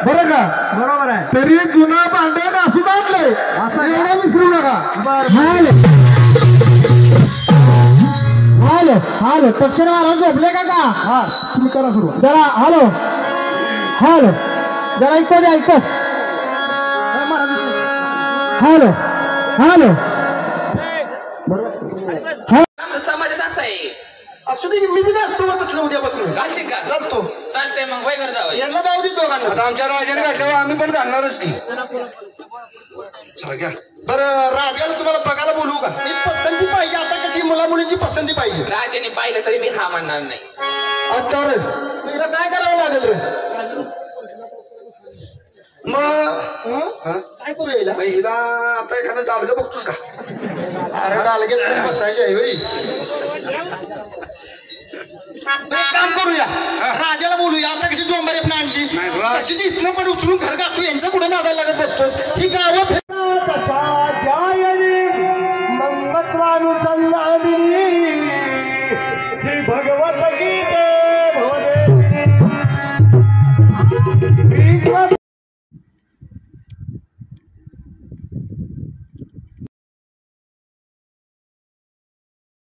बरं का? बरोबर आहे. तरी जुना भांडे घासून आणलंय असं एवढं विसरू नका. हॅलो हॅलो पक्षाने महाराज झोपले का? हा तुम्ही करा सुरू जरा. हॅलो हॅलो जरा ऐकू दे ऐकत. हॅलो हॅलो समाजात असं आहे. असू दे मी बी घालतो तसलं उद्यापासून. घालशील का? घालतो. चालतंय मग वय घर जावं. यांना जाऊ दे दोघांना. आमच्या राजाने घातल्यावर आम्ही पण घालणारच की. चला घ्या. बरं राजाला तुम्हाला बघायला बोलवू का? ही पसंती पाहिजे आता. कशी मुला मुलींची पसंती पाहिजे. राजाने पाहिलं तरी मी हा म्हणणार नाही. आता रे तुला काय करावं लागेल रे? मग काय करू यायला? हिला आता एखादं डालगं बघतोस का? अरे डालगेत पण बसायचे आहे होई. एक काम करूया राजाला बोलूया. आता कशी डोंबरे पण आणली तशी इथनं पण उचलून घर गाठू. यांच्या कुठे नादायला लागत बसतोस. ही गावं भगवान